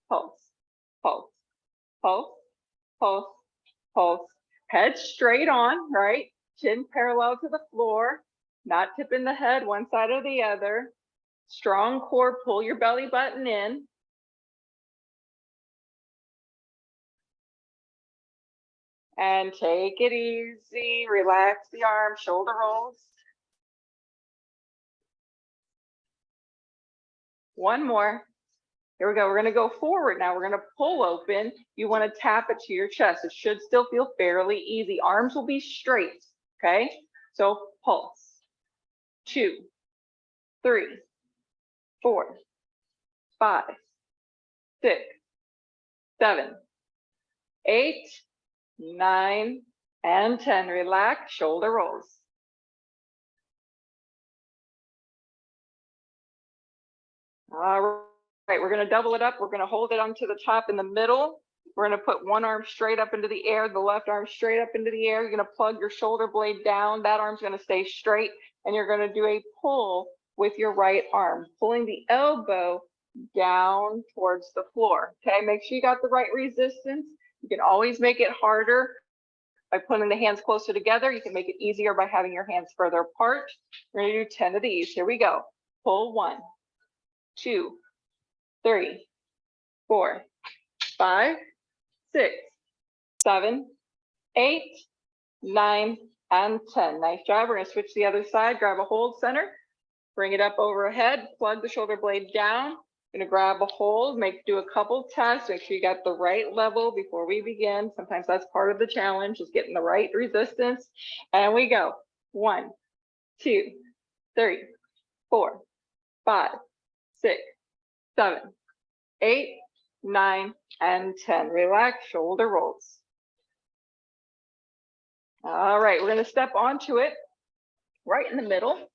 pulse, pulse, pulse, pulse, pulse. Head straight on, right? Chin parallel to the floor, not tipping the head one side or the other. Strong core, pull your belly button in. And take it easy, relax the arms, shoulder rolls. One more. Here we go. We're going to go forward now. We're going to pull open. You want to tap it to your chest. It should still feel fairly easy. Arms will be straight. Okay. So pulse. 2, 3, 4, 5, 6, 7, 8, 9, and 10. Relax, shoulder rolls. All right, we're going to double it up. We're going to hold it onto the top in the middle. We're going to put one arm straight up into the air, the left arm straight up into the air. You're going to plug your shoulder blade down. That arm's going to stay straight, and you're going to do a pull with your right arm, pulling the elbow down towards the floor. Okay, make sure you got the right resistance. You can always make it harder by putting the hands closer together. You can make it easier by having your hands further apart. We're going to do 10 of these. Here we go. Pull 1, 2, 3, 4, 5, 6, 7, 8, 9, and 10. Nice job. We're going to switch the other side. Grab a hold center. Bring it up overhead. Plug the shoulder blade down. Going to grab a hold. Do a couple tests. Make sure you got the right level before we begin. Sometimes that's part of the challenge, is getting the right resistance. And we go. 1, 2, 3, 4, 5, 6, 7, 8, 9, and 10. Relax, shoulder rolls. All right, we're going to step onto it right in the middle.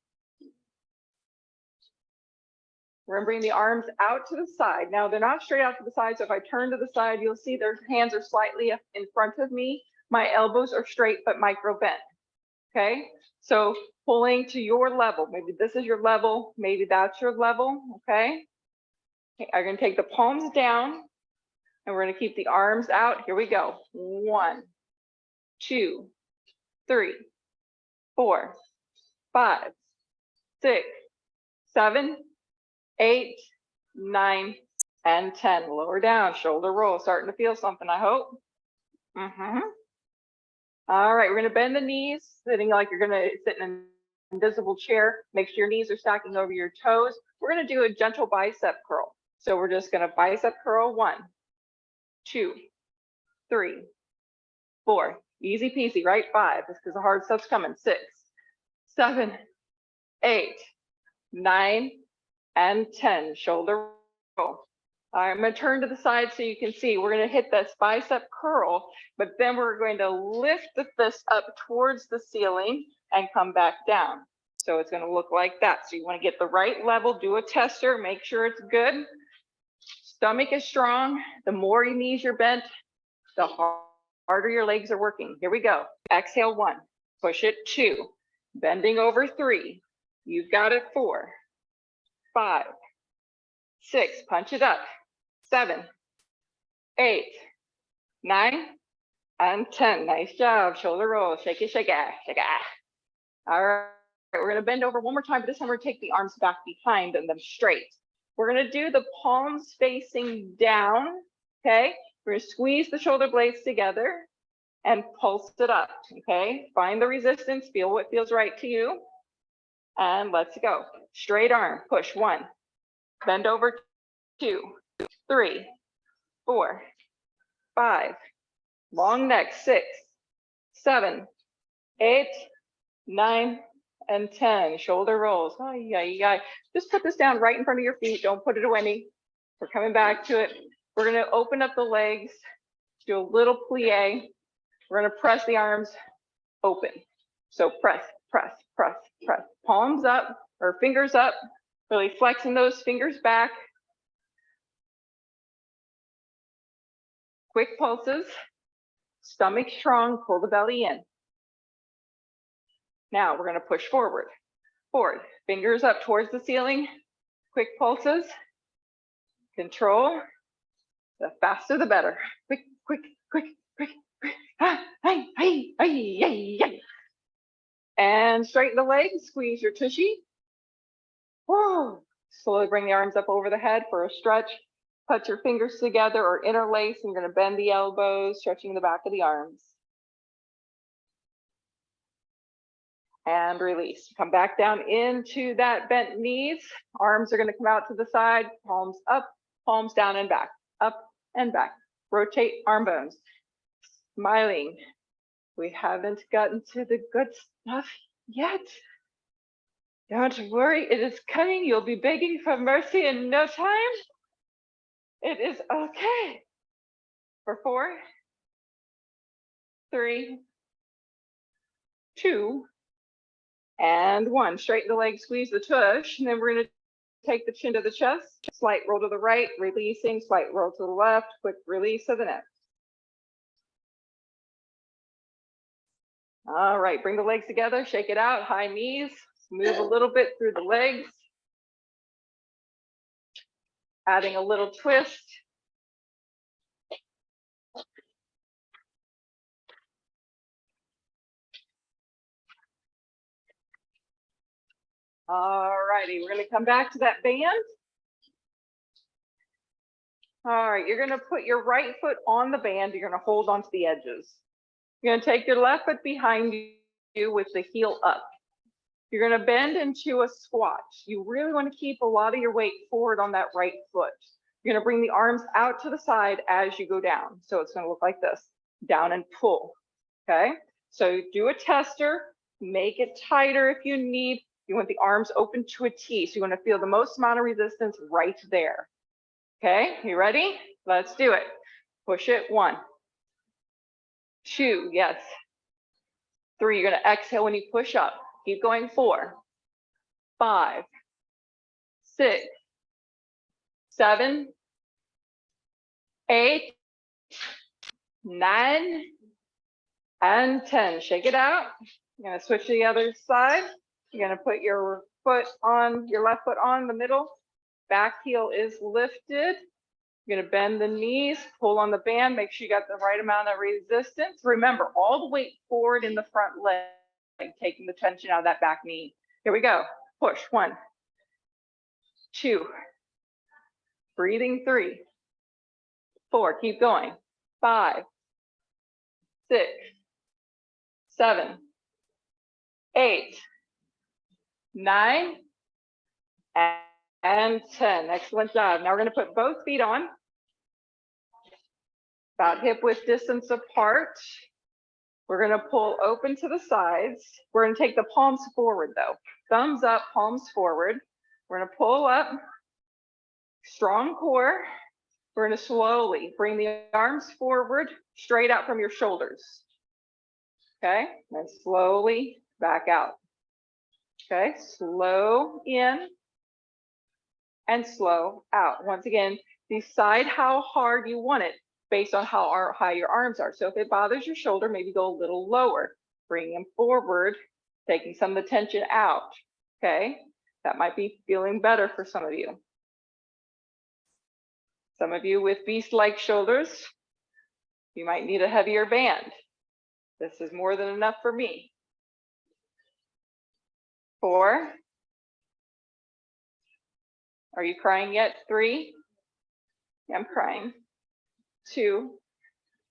We're going to bring the arms out to the side. Now, they're not straight out to the side, so if I turn to the side, you'll see their hands are slightly in front of me. My elbows are straight but micro bent. Okay, so pulling to your level. Maybe this is your level, maybe that's your level. Okay, I'm going to take the palms down, and we're going to keep the arms out. Here we go. 1, 2, 3, 4, 5, 6, 7, 8, 9, and 10. Lower down, shoulder roll. Starting to feel something, I hope. All right, we're going to bend the knees, sitting like you're going to sit in an invisible chair. Make sure your knees are stacking over your toes. We're going to do a gentle bicep curl. So we're just going to bicep curl. 1, 2, 3, 4. Easy peasy, right? 5, just because the hard stuff's coming. 6, 7, 8, 9, and 10. Shoulder roll. All right, I'm going to turn to the side so you can see. We're going to hit this bicep curl, but then we're going to lift the fist up towards the ceiling and come back down. So it's going to look like that. So you want to get the right level, do a tester, make sure it's good. Stomach is strong. The more your knees are bent, the harder your legs are working. Here we go. Exhale 1, push it 2, bending over 3. You've got it 4, 5, 6, punch it up. 7, 8, 9, and 10. Nice job. Shoulder roll. Shake it, shake it, shake it. All right. We're going to bend over one more time, but this time we're going to take the arms back behind and them straight. We're going to do the palms facing down. Okay. We're going to squeeze the shoulder blades together and pulse it up. Okay. Find the resistance. Feel what feels right to you. And let's go. Straight arm. Push. 1. Bend over. 2, 3, 4, 5. Long neck. 6, 7, 8, 9, and 10. Shoulder rolls. Oh, yeah. Just put this down right in front of your feet. Don't put it away. We're coming back to it. We're going to open up the legs, do a little plie. We're going to press the arms open. So press, press, press, press. Palms up or fingers up. Really flexing those fingers back. Quick pulses. Stomach strong. Pull the belly in. Now we're going to push forward. Forward. Fingers up towards the ceiling. Quick pulses. Control. The faster, the better. Quick, quick, quick, quick, quick. Ah, hey, hey, hey, hey, hey. And straighten the legs, squeeze your tushy. Whoa. Slowly bring the arms up over the head for a stretch. Put your fingers together or interlace, and you're going to bend the elbows, stretching the back of the arms. And release. Come back down into that bent knees. Arms are going to come out to the side, palms up, palms down and back, up and back. Rotate arm bones. Smiling. We haven't gotten to the good stuff yet. Don't worry, it is coming. You'll be begging for mercy in no time. It is okay. For 4, 3, 2, and 1. Straighten the legs, squeeze the tush, and then we're going to take the chin to the chest. Slight roll to the right, releasing, slight roll to the left, quick release of the neck. All right, bring the legs together, shake it out, high knees, move a little bit through the legs. Adding a little twist. All righty, we're going to come back to that band. All right, you're going to put your right foot on the band. You're going to hold onto the edges. You're going to take your left foot behind you with the heel up. You're going to bend into a squat. You really want to keep a lot of your weight forward on that right foot. You're going to bring the arms out to the side as you go down. So it's going to look like this, down and pull. Okay, so do a tester, make it tighter if you need. You want the arms open to a T. So you want to feel the most amount of resistance right there. Okay, you ready? Let's do it. Push it. 1, 2, yes. 3, you're going to exhale when you push up. Keep going. 4, 5, 6, 7, 8, 9, and 10. Shake it out. You're going to switch to the other side. You're going to put your foot on, your left foot on the middle. Back heel is lifted. You're going to bend the knees, pull on the band, make sure you got the right amount of resistance. Remember, all the weight forward in the front leg, taking the tension out of that back knee. Here we go. Push. 1, 2, breathing. 3, 4, keep going. 5, 6, 7, 8, 9, and 10. Excellent job. Now we're going to put both feet on, about hip width distance apart. We're going to pull open to the sides. We're going to take the palms forward though. Thumbs up, palms forward. We're going to pull up, strong core. We're going to slowly bring the arms forward, straight out from your shoulders. Okay, and slowly back out. Okay, slow in and slow out. Once again, decide how hard you want it based on how high your arms are. So if it bothers your shoulder, maybe go a little lower. Bring them forward, taking some of the tension out. Okay, that might be feeling better for some of you. Some of you with beast-like shoulders, you might need a heavier band. This is more than enough for me. 4. Are you crying yet? 3. I'm crying. 2.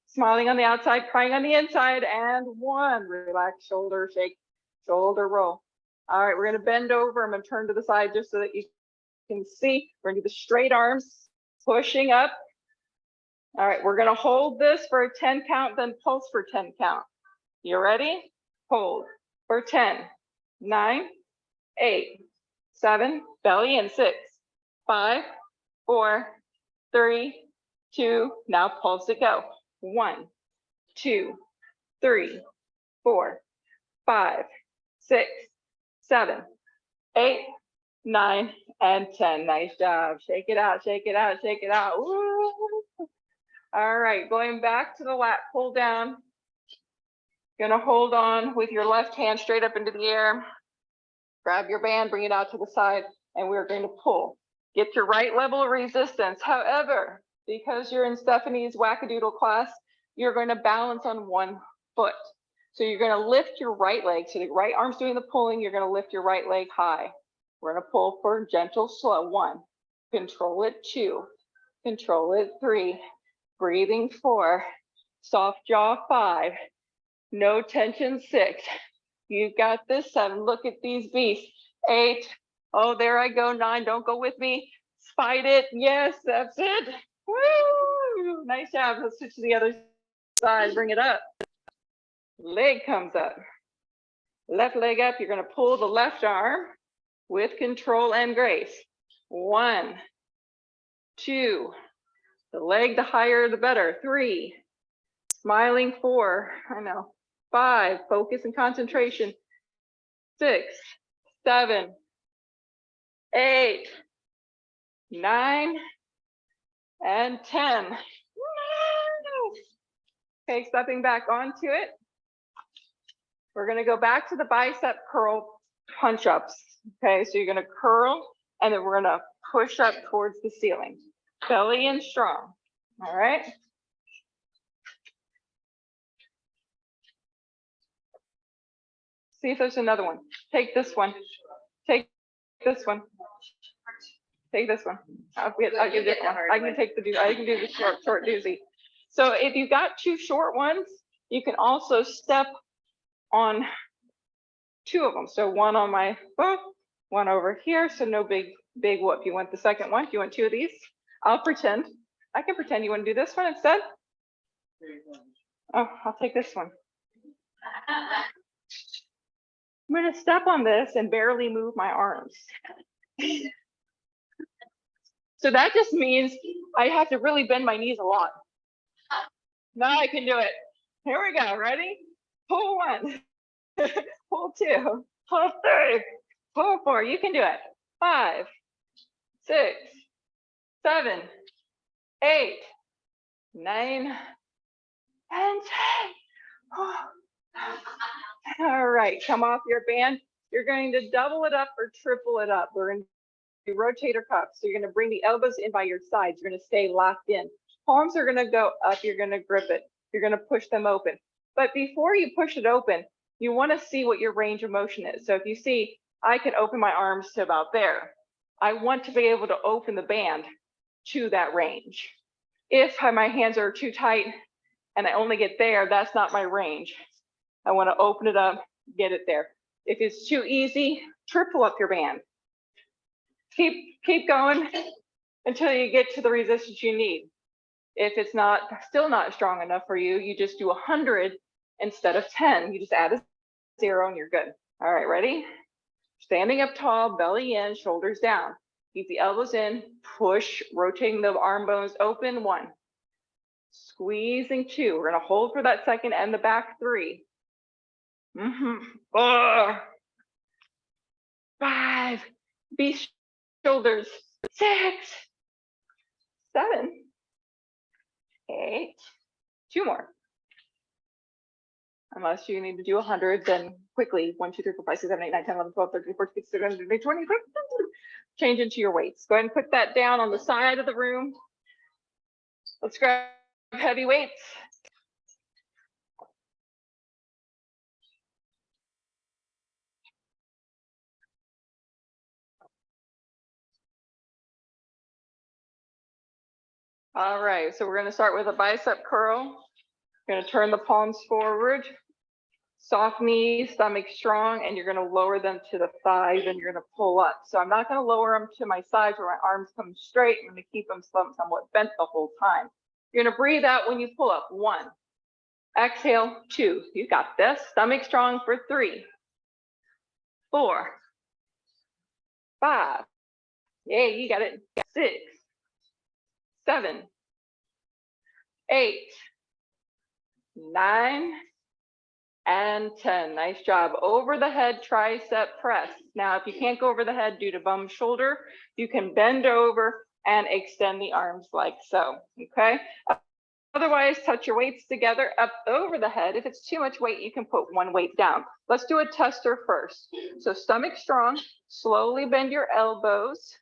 Smiling on the outside, crying on the inside. And 1. Relax, shoulder shake, shoulder roll. All right, we're going to bend over. I'm going to turn to the side just so that you can see. We're going to do the straight arms, pushing up. All right, we're going to hold this for a 10 count, then pulse for 10 count. You ready? Hold for 10, 9, 8, 7, belly in. 6, 5, 4, 3, 2, now pulse it, go. 1, 2, 3, 4, 5, 6, 7, 8, 9, and 10. Nice job. Shake it out, shake it out, shake it out. Woo. All right, going back to the lat pull down. Gonna hold on with your left hand straight up into the air. Grab your band, bring it out to the side, and we're going to pull. Get your right level of resistance. However, because you're in Stephanie's wackadoodle class, you're going to balance on one foot. So you're going to lift your right leg. So the right arm's doing the pulling. You're going to lift your right leg high. We're going to pull for gentle, slow. 1, control it. 2, control it. 3, breathing. 4, soft jaw. 5, no tension. 6, you've got this. 7, look at these beasts. 8, oh, there I go. 9, don't go with me. Fight it. Yes, that's it. Woo! Nice job. Let's switch to the other side. Bring it up. Leg comes up. Left leg up. You're going to pull the left arm with control and grace. 1, 2, the leg, the higher, the better. 3, smiling. 4, I know. 5, focus and concentration. 6, 7, 8, 9, and 10. Okay, stepping back onto it. We're going to go back to the bicep curl punch ups. Okay, so you're going to curl and then we're going to push up towards the ceiling. Belly in strong. All right. See if there's another one. Take this one. Take this one. Take this one. I'll give this one. I can take the I can do the short doozy. So if you've got 2 short ones, you can also step on 2 of them. So 1 on my foot, 1 over here. So no big whoop. You want the second one? Do you want 2 of these? I'll pretend. I can pretend you want to do this one instead. Oh, I'll take this one. I'm going to step on this and barely move my arms. So that just means I have to really bend my knees a lot. Now I can do it. Here we go. Ready? Pull 1, pull 2, pull 3, pull 4. You can do it. 5, 6, 7, 8, 9, and 10. Oh. All right, come off your band. You're going to double it up or triple it up. We're going to do rotator cuffs. So you're going to bring the elbows in by your sides. You're going to stay locked in. Palms are going to go up. You're going to grip it. You're going to push them open. But before you push it open, you want to see what your range of motion is. So if you see, I can open my arms to about there. I want to be able to open the band to that range. If my hands are too tight and I only get there, that's not my range. I want to open it up, get it there. If it's too easy, triple up your band. Keep going until you get to the resistance you need. If it's still not strong enough for you, you just do 100 instead of 10. You just add a 0 and you're good. All right, ready? Standing up tall, belly in, shoulders down. Keep the elbows in, push, rotating the arm bones open. 1. Squeezing 2. We're going to hold for that second and the back 3. 4. 5. Beast shoulders. 6. 7. 8. 2 more. Unless you need to do 100, then quickly 1, 2, 3, 4, 5, 6, 7, 8, 9, 10, 11, 12, 13, 14, 15, 16, 17, 18, 20. Change into your weights. Go ahead and put that down on the side of the room. Let's grab heavy weights. All right, so we're going to start with a bicep curl. You're going to turn the palms forward, soft knees, stomach strong, and you're going to lower them to the thighs and you're going to pull up. So I'm not going to lower them to my sides where my arms come straight. I'm going to keep them somewhat bent the whole time. You're going to breathe out when you pull up. 1. Exhale. 2. You got this. Stomach strong for 3, 4, 5. Yeah, you got it. 6, 7, 8, 9, and 10. Nice job. Over the head tricep press. Now, if you can't go over the head due to bum shoulder, you can bend over and extend the arms like so. Okay. Otherwise, touch your weights together up over the head. If it's too much weight, you can put 1 weight down. Let's do a tester first. So stomach strong, slowly bend your elbows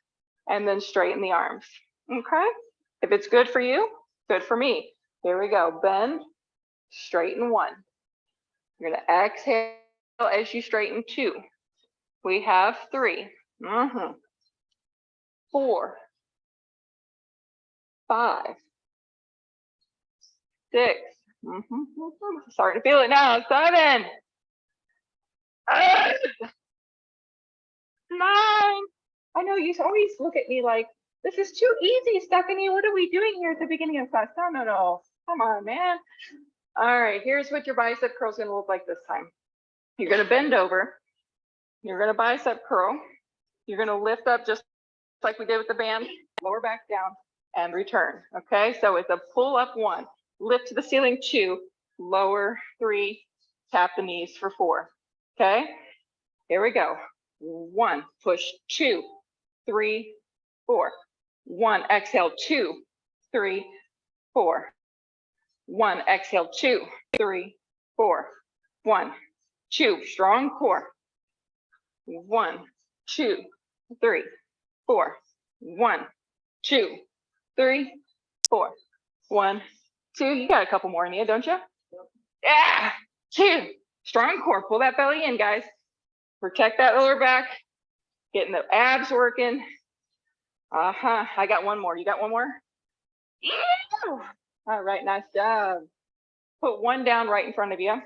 and then straighten the arms. Okay. If it's good for you, good for me. Here we go. Bend, straighten 1. You're going to exhale as you straighten 2. We have 3. 4, 5, 6. Starting to feel it now. 7, 8, 9. I know you always look at me like, this is too easy, Stephanie. What are we doing here at the beginning of class? No. Come on, man. All right, here's what your bicep curl is going to look like this time. You're going to bend over. You're going to bicep curl. You're going to lift up just like we did with the band, lower back down, and return. Okay, so it's a pull up 1, lift to the ceiling 2, lower 3, tap the knees for 4. Okay, here we go. 1, push 2, 3, 4. 1, exhale 2, 3, 4. 1, exhale 2, 3, 4. 1, 2, strong core. 1, 2, 3, 4. 1, 2, 3, 4. 1, 2. You got a couple more in you, don't you? Yeah. 2. Strong core. Pull that belly in, guys. Protect that lower back. Getting the abs working. I got one more. You got one more? Yeah. All right. Nice job. Put 1 down right in front of you.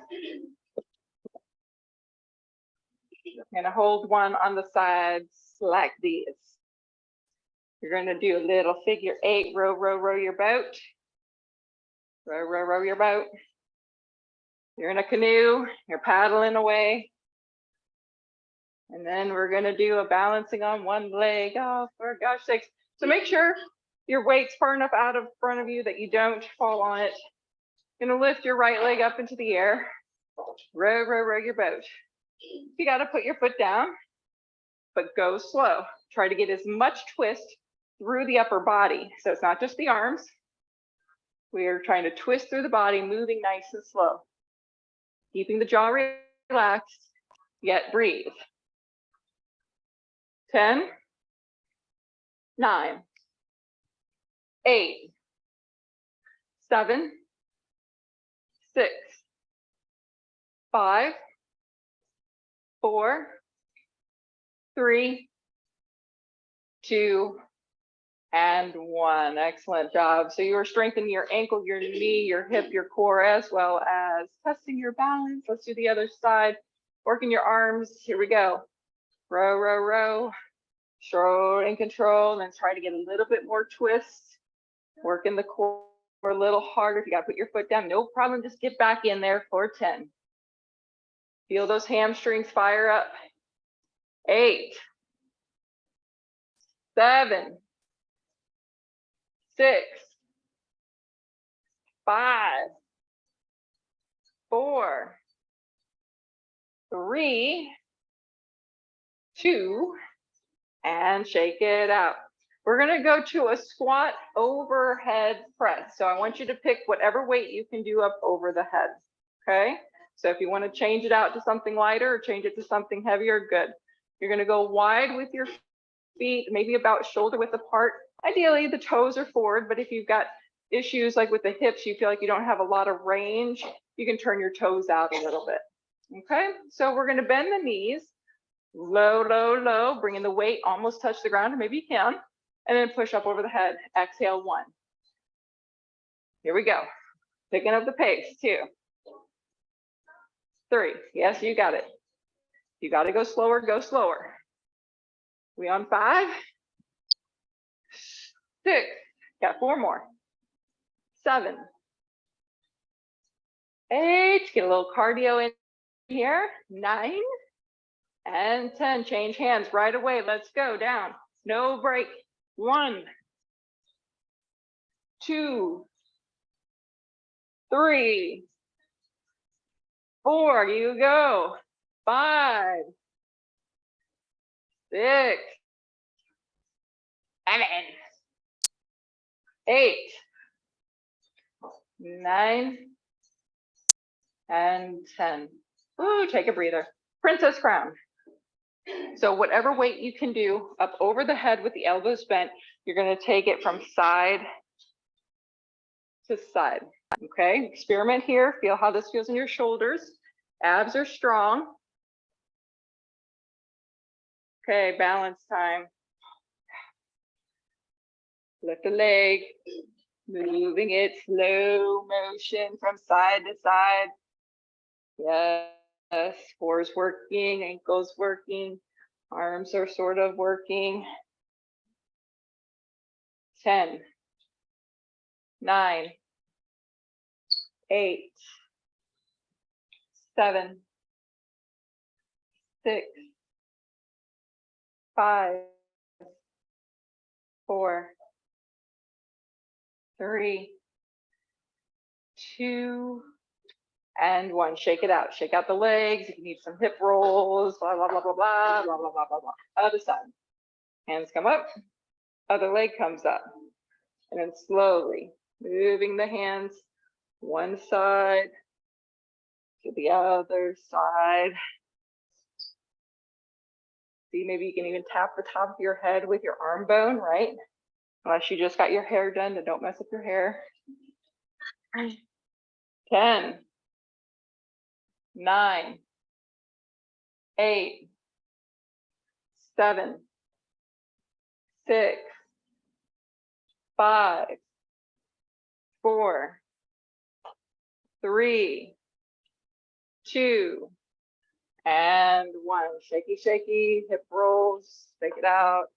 And hold 1 on the sides like this. You're going to do a little figure 8, row your boat. Row your boat. You're in a canoe, you're paddling away. And then we're going to do a balancing on 1 leg. Oh, for gosh sakes. So make sure your weight's far enough out of front of you that you don't fall on it. You're going to lift your right leg up into the air. Row your boat. You got to put your foot down, but go slow. Try to get as much twist through the upper body. So it's not just the arms. We are trying to twist through the body, moving nice and slow. Keeping the jaw relaxed, yet breathe. 10, 9, 8, 7, 6, 5, 4, 3, 2, and 1. Excellent job. So you are strengthening your ankle, your knee, your hip, your core, as well as testing your balance. Let's do the other side. Working your arms. Here we go. Row. Show and control, and then try to get a little bit more twist. Working the core a little harder. If you got to put your foot down, no problem. Just get back in there for 10. Feel those hamstrings fire up. 8, 7, 6, 5, 4, 3, 2, and shake it out. We're going to go to a squat overhead press. So I want you to pick whatever weight you can do up over the head. Okay. So if you want to change it out to something lighter or change it to something heavier, good. You're going to go wide with your feet, maybe about shoulder width apart. Ideally, the toes are forward, but if you've got issues like with the hips, you feel like you don't have a lot of range, you can turn your toes out a little bit. Okay. So we're going to bend the knees. Low, bringing the weight almost touch the ground, or maybe you can, and then push up over the head. Exhale 1. Here we go. Picking up the pace. 2, 3. Yes, you got it. You got to go slower, go slower. We on 5, 6. Got 4 more. 7, 8. Get a little cardio in here. 9. And 10, change hands right away. Let's go down. No break. 1, 2, 3, 4. You go. 5, 6, 7, 8, 9, and 10. Ooh, take a breather. Princess crown. So whatever weight you can do up over the head with the elbows bent, you're going to take it from side to side. Okay, experiment here. Feel how this feels in your shoulders. Abs are strong. Okay, balance time. Lift the leg, moving it slow motion from side to side. Yes, core's working, ankles working, arms are sort of working. 10, 9, 8, 7, 6, 5, 4, 3, 2, and 1. Shake it out. Shake out the legs. If you need some hip rolls, blah, blah, blah, blah, blah, blah, blah, blah, blah, blah. Other side. Hands come up. Other leg comes up. And then slowly moving the hands one side to the other side. See, maybe you can even tap the top of your head with your arm bone, right? Unless you just got your hair done, then don't mess up your hair. 10, 9, 8, 7, 6, 5, 4, 3, 2, and 1. Shaky, shaky, hip rolls, shake it out.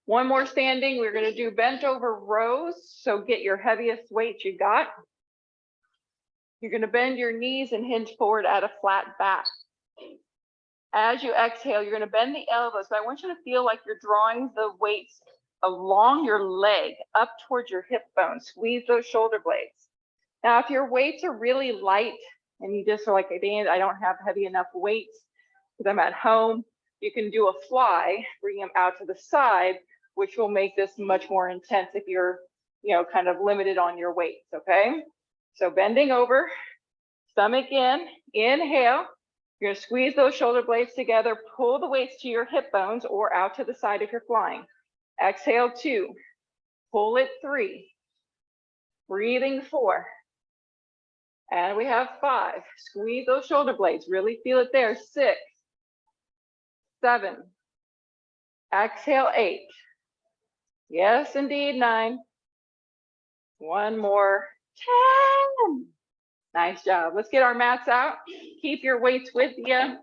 One more standing. We're going to do bent over rows. So get your heaviest weight you got. You're going to bend your knees and hinge forward at a flat back. As you exhale, you're going to bend the elbows, but I want you to feel like you're drawing the weights along your leg up towards your hip bone. Squeeze those shoulder blades. Now, if your weights are really light and you just are like, Dan, I don't have heavy enough weights because I'm at home, you can do a fly, bring them out to the side, which will make this much more intense if you're, kind of limited on your weights, okay? So bending over, stomach in, inhale. You're gonna squeeze those shoulder blades together, pull the weights to your hip bones or out to the side if you're flying. Exhale 2, pull it 3, breathing 4, and we have 5. Squeeze those shoulder blades, really feel it there. 6, 7, exhale 8. Yes, indeed, 9. One more, 10. Nice job. Let's get our mats out. Keep your weights with you.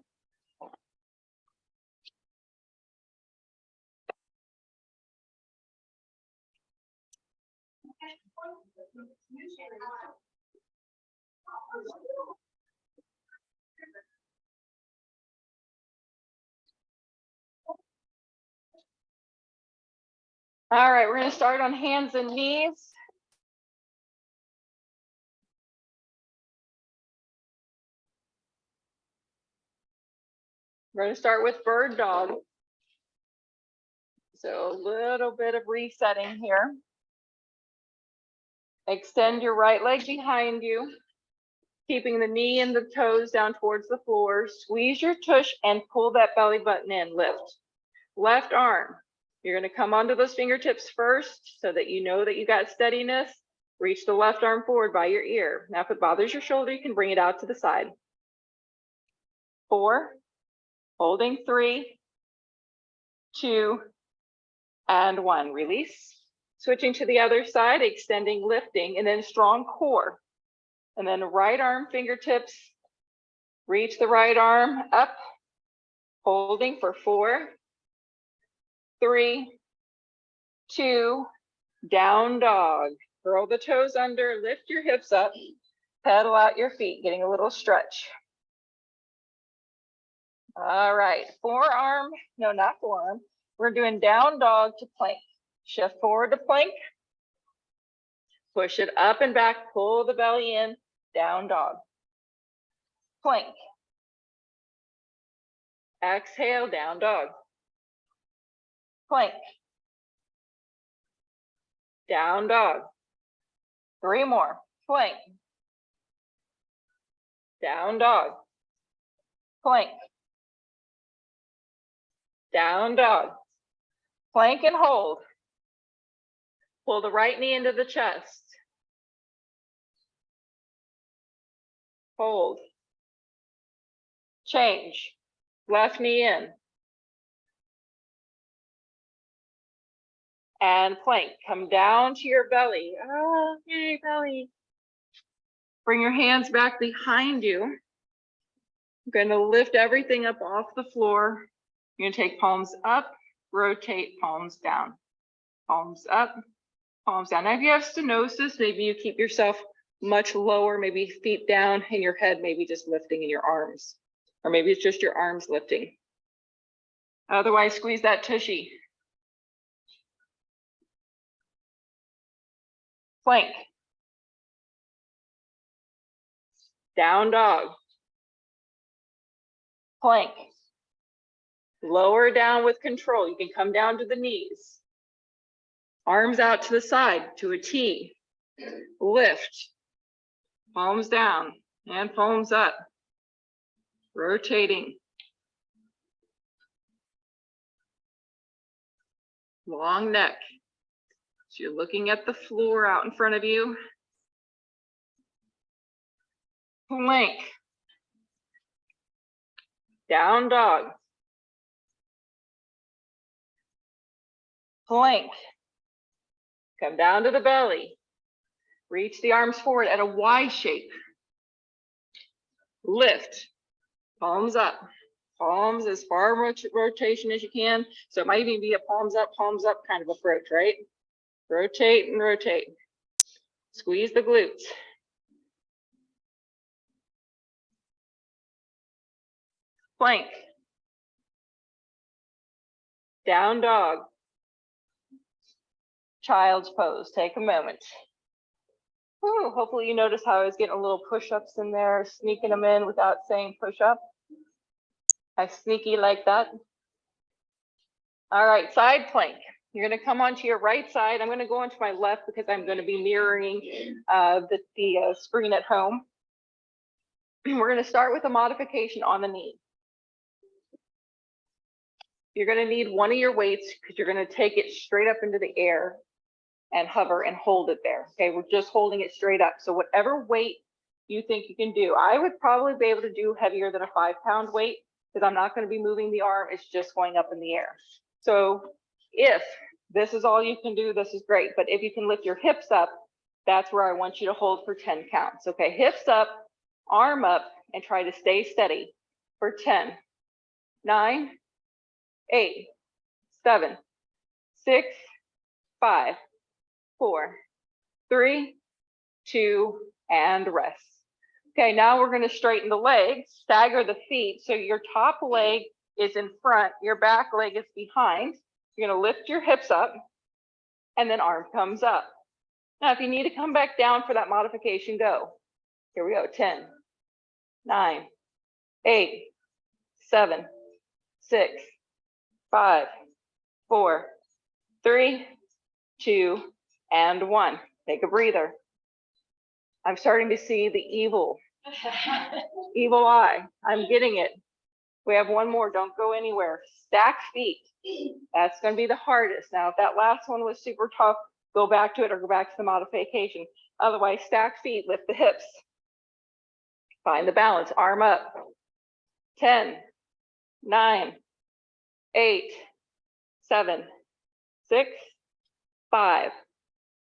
All right, we're going to start on hands and knees. We're going to start with bird dog. So a little bit of resetting here. Extend your right leg behind you, keeping the knee and the toes down towards the floor. Squeeze your tush and pull that belly button in, lift. Left arm, you're going to come onto those fingertips first so that you know that you got steadiness. Reach the left arm forward by your ear. Now, if it bothers your shoulder, you can bring it out to the side. 4, holding 3, 2, and 1. Release. Switching to the other side, extending, lifting, and then strong core. And then right arm fingertips, reach the right arm up, holding for 4, 3, 2, down dog. Curl the toes under, lift your hips up, pedal out your feet, getting a little stretch. All right, forearm, no, not forearm. We're doing down dog to plank. Shift forward to plank. Push it up and back, pull the belly in, down dog. Plank. Exhale, down dog. Plank. Down dog. 3 more. Plank. Down dog. Plank. Down dog. Plank and hold. Pull the right knee into the chest. hold, change, left knee in, and plank. Come down to your belly. Oh, yay, belly. Bring your hands back behind you. I'm going to lift everything up off the floor. You're going to take palms up, rotate, palms down, palms up, palms down. Now, if you have stenosis, maybe you keep yourself much lower, maybe feet down and your head maybe just lifting in your arms, or maybe it's just your arms lifting. Otherwise, squeeze that tushy. Plank. Down dog. Plank. Lower down with control. You can come down to the knees. Arms out to the side to a T. Lift. Palms down and palms up. Rotating. Long neck. So you're looking at the floor out in front of you. Plank. Down dog. Plank. Come down to the belly. Reach the arms forward at a Y shape. Lift. Palms up. Palms as far rotation as you can. So it might even be a palms up kind of approach, right? Rotate and rotate. Squeeze the glutes. Plank. Down dog. Child's pose. Take a moment. Ooh, hopefully you notice how I was getting a little push-ups in there, sneaking them in without saying push-up. I sneaky like that. All right, side plank. You're going to come onto your right side. I'm going to go onto my left because I'm going to be mirroring the screen at home. We're going to start with a modification on the knee. You're going to need one of your weights because you're going to take it straight up into the air and hover and hold it there. Okay, we're just holding it straight up. So whatever weight you think you can do, I would probably be able to do heavier than a 5-pound weight because I'm not going to be moving the arm. It's just going up in the air. So if this is all you can do, this is great. But if you can lift your hips up, that's where I want you to hold for 10 counts. Okay, hips up, arm up, and try to stay steady for 10, 9, 8, 7, 6, 5, 4, 3, 2, and rest. Okay, now we're going to straighten the legs, stagger the feet. So your top leg is in front, your back leg is behind. You're going to lift your hips up, and then arm comes up. Now, if you need to come back down for that modification, go. Here we go, 10, 9, 8, 7, 6, 5, 4, 3, 2, and 1. Take a breather. I'm starting to see the evil eye. I'm getting it. We have one more. Don't go anywhere. Stack feet. That's going to be the hardest. Now, if that last one was super tough, go back to it or go back to the modification. Otherwise, stack feet, lift the hips. Find the balance. Arm up. 10, 9, 8, 7, 6, 5,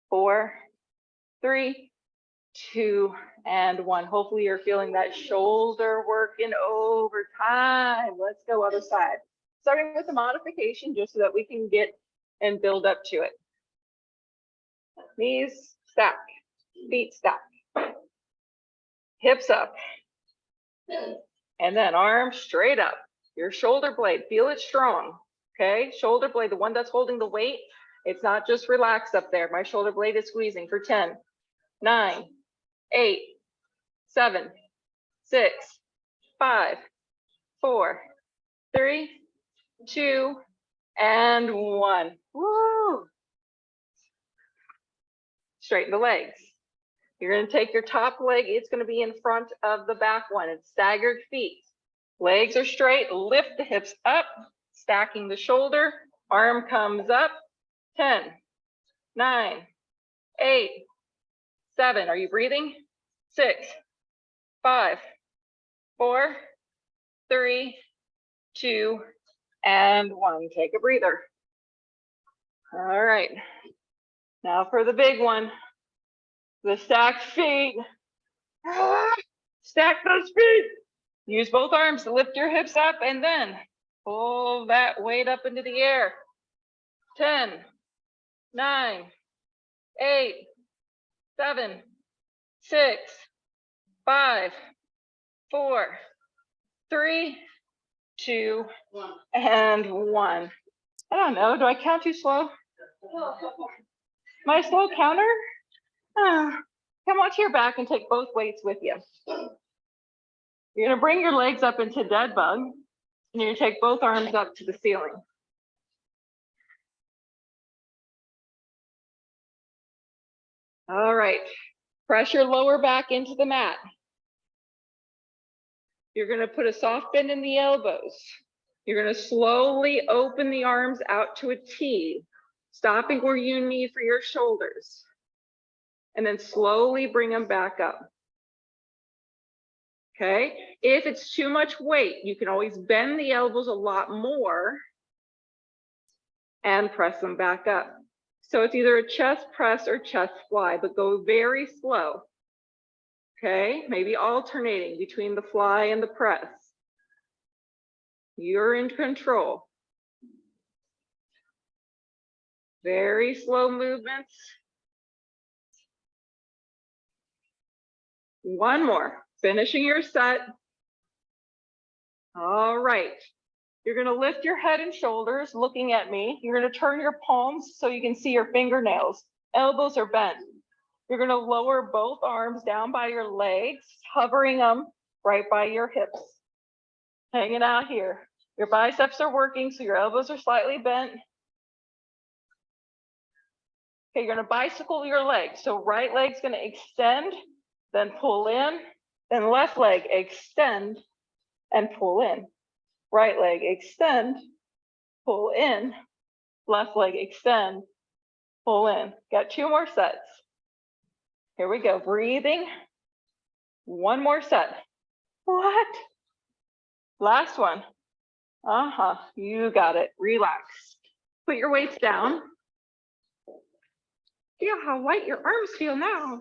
4, 3, 2, and 1. Hopefully you're feeling that shoulder working overtime. Let's go other side. Starting with the modification just so that we can get and build up to it. Knees stack, feet stack, hips up, and then arms straight up. Your shoulder blade, feel it strong, okay? Shoulder blade, the one that's holding the weight, it's not just relaxed up there. My shoulder blade is squeezing for 10, 9, 8, 7, 6, 5, 4, 3, 2, and 1. Woo! Straighten the legs. You're going to take your top leg. It's going to be in front of the back one. It's staggered feet. Legs are straight. Lift the hips up, stacking the shoulder. Arm comes up. 10, 9, 8, 7. Are you breathing? 6, 5, 4, 3, 2, and 1. Take a breather. All right. Now for the big one, the stacked feet. Stack those feet. Use both arms to lift your hips up and then pull that weight up into the air. 10, 9, 8, 7, 6, 5, 4, 3, 2, and 1. I don't know. Do I count too slow? My slow counter? Come on to your back and take both weights with you. You're going to bring your legs up into dead bug, and you're going to take both arms up to the ceiling. All right. Press your lower back into the mat. You're going to put a soft bend in the elbows. You're going to slowly open the arms out to a T, stopping where you need for your shoulders. And then slowly bring them back up. Okay, if it's too much weight, you can always bend the elbows a lot more and press them back up. So it's either a chest press or chest fly, but go very slow. Okay, maybe alternating between the fly and the press. You're in control. Very slow movements. One more, finishing your set. All right, you're gonna lift your head and shoulders looking at me. You're gonna turn your palms so you can see your fingernails. Elbows are bent. You're gonna lower both arms down by your legs, hovering them right by your hips. Hanging out here. Your biceps are working, so your elbows are slightly bent. Okay, you're gonna bicycle your legs. So right leg's gonna extend, then pull in, then left leg extend and pull in. Right leg extend, pull in, left leg extend, pull in. Got 2 more sets. Here we go, breathing. 1 more set. What? Last one. You got it, relax. Put your weights down. Feel how light your arms feel now.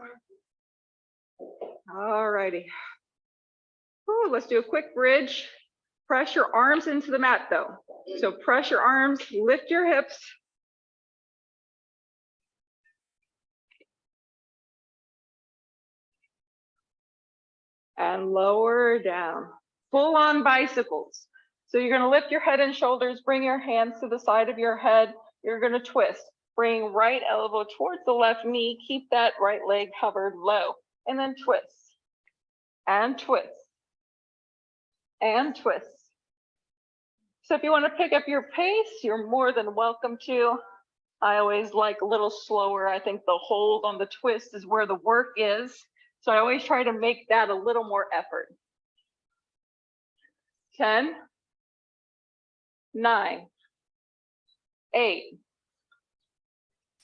All righty. Let's do a quick bridge. Press your arms into the mat though. So press your arms, lift your hips. And lower down. Full on bicycles. So you're gonna lift your head and shoulders, bring your hands to the side of your head. You're gonna twist. Bring right elbow towards the left knee. Keep that right leg covered low. And then twist. And twist. And twist. So if you want to pick up your pace, you're more than welcome to. I always like a little slower. I think the hold on the twist is where the work is. So I always try to make that a little more effort. 10, 9, 8,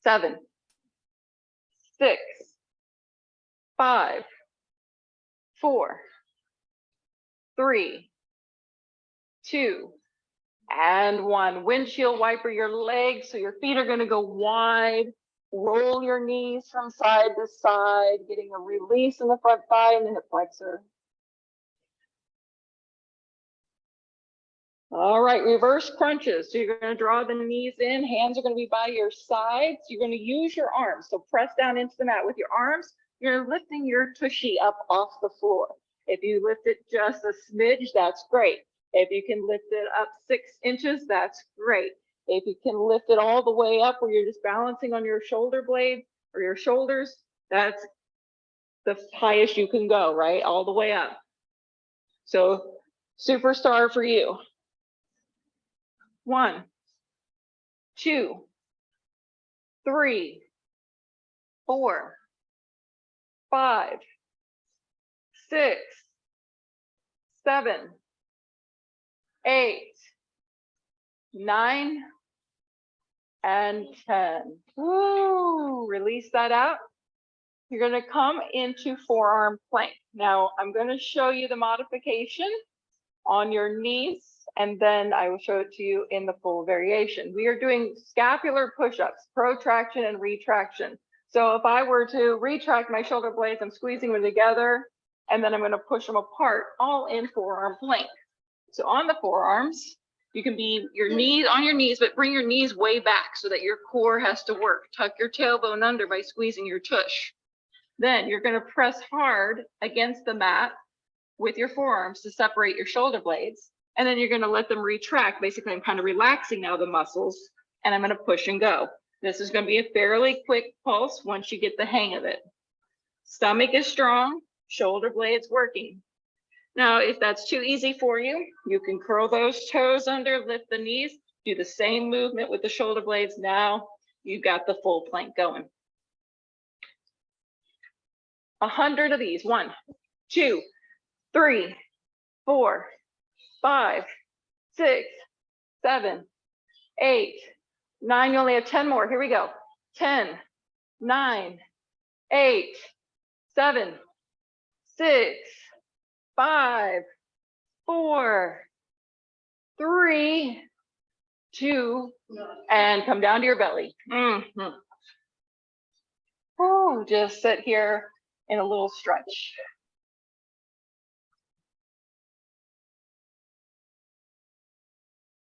7, 6, 5, 4, 3, 2, and 1. Windshield wiper your legs so your feet are going to go wide. Roll your knees from side to side, getting a release in the front thigh and the hip flexor. All right, reverse crunches. So you're going to draw the knees in, hands are going to be by your sides. You're going to use your arms. So press down into the mat with your arms. You're lifting your tushy up off the floor. If you lift it just a smidge, that's great. If you can lift it up 6 inches, that's great. If you can lift it all the way up where you're just balancing on your shoulder blade or your shoulders, that's the highest you can go, right? All the way up. So superstar for you. 1, 2, 3, 4, 5, 6, 7, 8, 9, and 10. Woo! Release that out. You're going to come into forearm plank. Now I'm going to show you the modification on your knees, and then I will show it to you in the full variation. We are doing scapular push-ups, protraction and retraction. So if I were to retract my shoulder blades, I'm squeezing them together, and then I'm going to push them apart, all in forearm plank. So on the forearms, you can be your knees on your knees, but bring your knees way back so that your core has to work. Tuck your tailbone under by squeezing your tush. Then you're going to press hard against the mat with your forearms to separate your shoulder blades. And then you're going to let them retract. Basically, I'm kind of relaxing now the muscles, and I'm going to push and go. This is going to be a fairly quick pulse once you get the hang of it. Stomach is strong, shoulder blades working. Now, if that's too easy for you, you can curl those toes under, lift the knees, do the same movement with the shoulder blades. Now you've got the full plank going. 100 of these. 1, 2, 3, 4, 5, 6, 7, 8, 9. You only have 10 more. Here we go. 10, 9, 8, 7, 6, 5, 4, 3, 2, and come down to your belly. Oh, just sit here in a little stretch.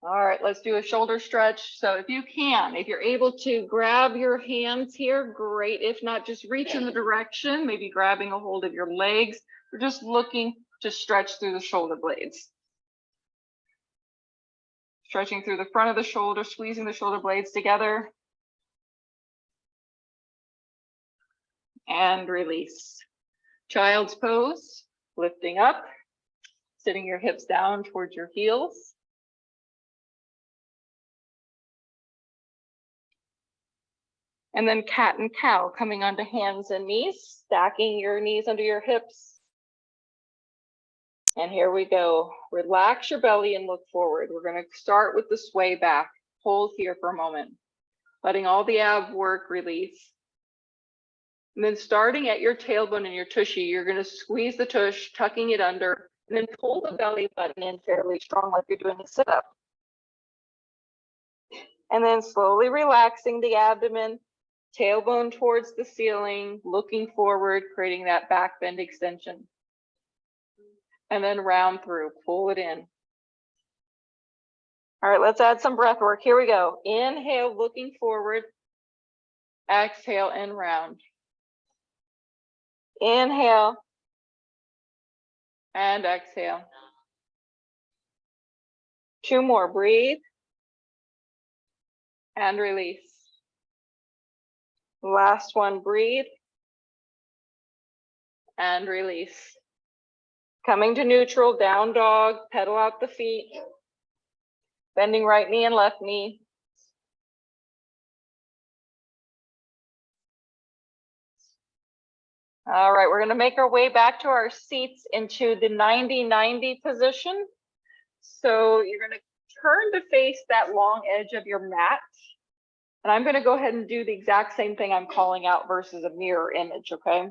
All right, let's do a shoulder stretch. So if you can, if you're able to grab your hands here, great. If not, just reach in the direction, maybe grabbing a hold of your legs. We're just looking to stretch through the shoulder blades. Stretching through the front of the shoulder, squeezing the shoulder blades together. And release. Child's pose, lifting up, sitting your hips down towards your heels. And then cat and cow, coming onto hands and knees, stacking your knees under your hips. And here we go. Relax your belly and look forward. We're going to start with the sway back. Hold here for a moment, letting all the ab work release. And then starting at your tailbone and your tushy, you're going to squeeze the tush, tucking it under, and then pull the belly button in fairly strong like you're doing a sit-up. And then slowly relaxing the abdomen, tailbone towards the ceiling, looking forward, creating that back bend extension. And then round through, pull it in. All right, let's add some breath work. Here we go. Inhale, looking forward. Exhale and round. Inhale and exhale. 2 more. Breathe and release. Last one. Breathe and release. Coming to neutral, down dog, pedal out the feet. Bending right knee and left knee. All right, we're going to make our way back to our seats into the 90-90 position. So you're going to turn to face that long edge of your mat. And I'm going to go ahead and do the exact same thing I'm calling out versus a mirror image, okay?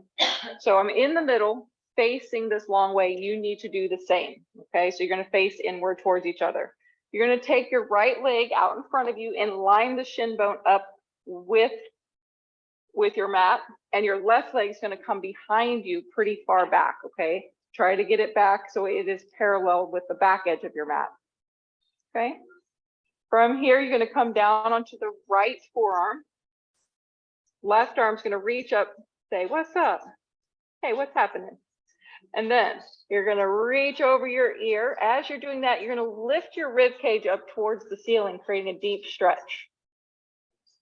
So I'm in the middle, facing this long way. You need to do the same, okay? So you're going to face inward towards each other. You're going to take your right leg out in front of you and line the shin bone up with your mat, and your left leg is going to come behind you pretty far back, okay? Try to get it back so it is parallel with the back edge of your mat, okay? From here, you're going to come down onto the right forearm. Left arm's going to reach up, say, what's up? Hey, what's happening? And then you're going to reach over your ear. As you're doing that, you're going to lift your rib cage up towards the ceiling, creating a deep stretch.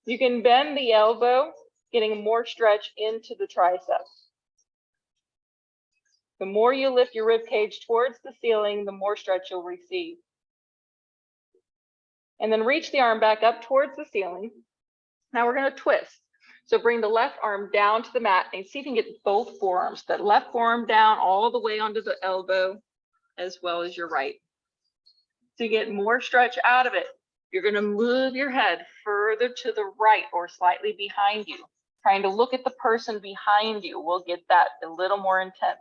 You can bend the elbow, getting more stretch into the triceps. The more you lift your rib cage towards the ceiling, the more stretch you'll receive. And then reach the arm back up towards the ceiling. Now we're going to twist. So bring the left arm down to the mat and see if you can get both forearms, that left forearm down all the way onto the elbow, as well as your right. To get more stretch out of it, you're going to move your head further to the right or slightly behind you. trying to look at the person behind you. We'll get that a little more intense.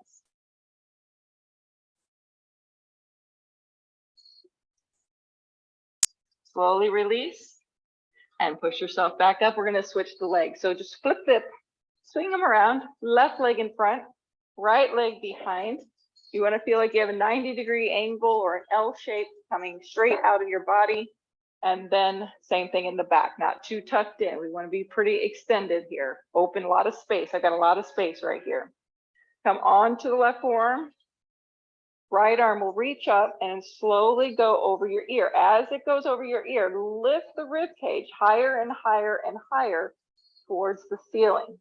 Slowly release and push yourself back up. We're going to switch the legs. So just flip it, swing them around, left leg in front, right leg behind. You want to feel like you have a 90-degree angle or an L shape coming straight out of your body. And then same thing in the back, not too tucked in. We want to be pretty extended here. Open a lot of space. I got a lot of space right here. Come on to the left forearm. Right arm will reach up and slowly go over your ear. As it goes over your ear, lift the rib cage higher and higher and higher towards the ceiling.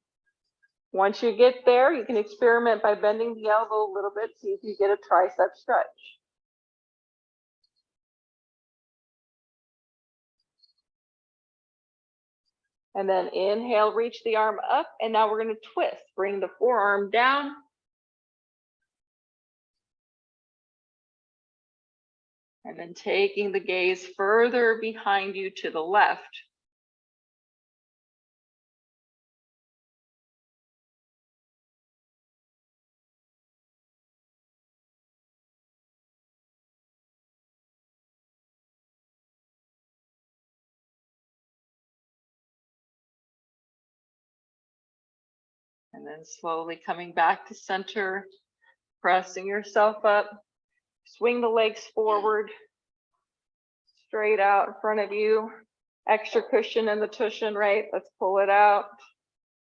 Once you get there, you can experiment by bending the elbow a little bit, see if you get a tricep stretch. And then inhale, reach the arm up, and now we're going to twist. Bring the forearm down. And then taking the gaze further behind you to the left. And then slowly coming back to center, pressing yourself up. Swing the legs forward, straight out in front of you. Extra cushion in the cushion, right? Let's pull it out.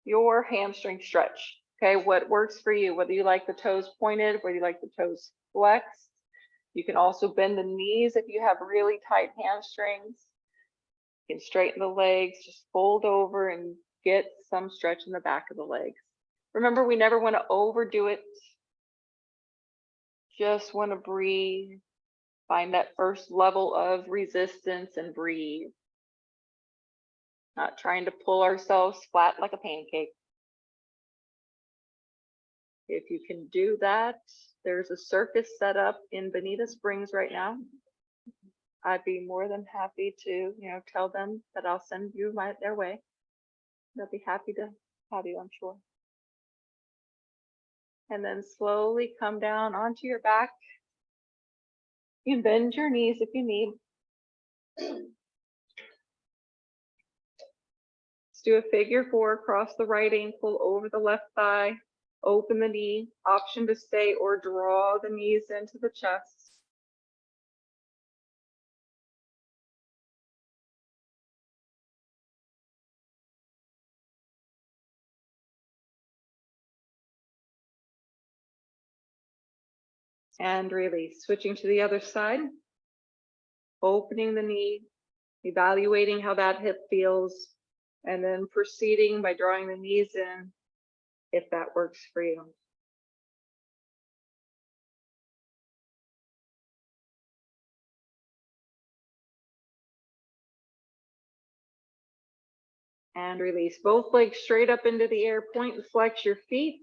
Your hamstring stretch. Okay, what works for you, whether you like the toes pointed, whether you like the toes flexed. You can also bend the knees if you have really tight hamstrings. You can straighten the legs, just fold over and get some stretch in the back of the legs. Remember, we never want to overdo it. Just want to breathe. Find that first level of resistance and breathe. Not trying to pull ourselves flat like a pancake. If you can do that, there's a circus set up in Bonita Springs right now. I'd be more than happy to, tell them that I'll send you their way. They'll be happy to have you, I'm sure. And then slowly come down onto your back. You can bend your knees if you need. Let's do a figure 4 across the right ankle over the left thigh. Open the knee, option to stay or draw the knees into the chest. And release. Switching to the other side. Opening the knee, evaluating how that hip feels, and then proceeding by drawing the knees in if that works for you. And release. Both legs straight up into the air. Point and flex your feet.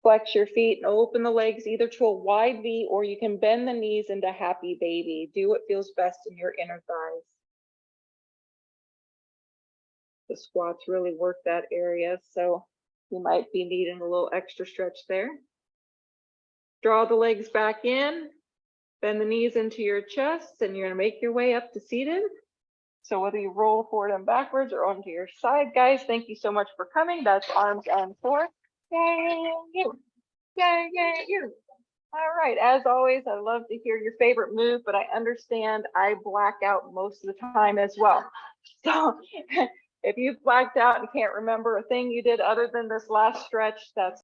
Flex your feet and open the legs either to a wide V, or you can bend the knees into happy baby. Do what feels best in your inner thighs. The squats really work that area, so you might be needing a little extra stretch there. Draw the legs back in, bend the knees into your chest, and you're going to make your way up to seated. So whether you roll forward and backwards or onto your side, guys, thank you so much for coming. That's arms and core. Yay, you. Yay, yay, you. All right, as always, I love to hear your favorite move, but I understand I black out most of the time as well. So if you've blacked out and can't remember a thing you did other than this last stretch, that's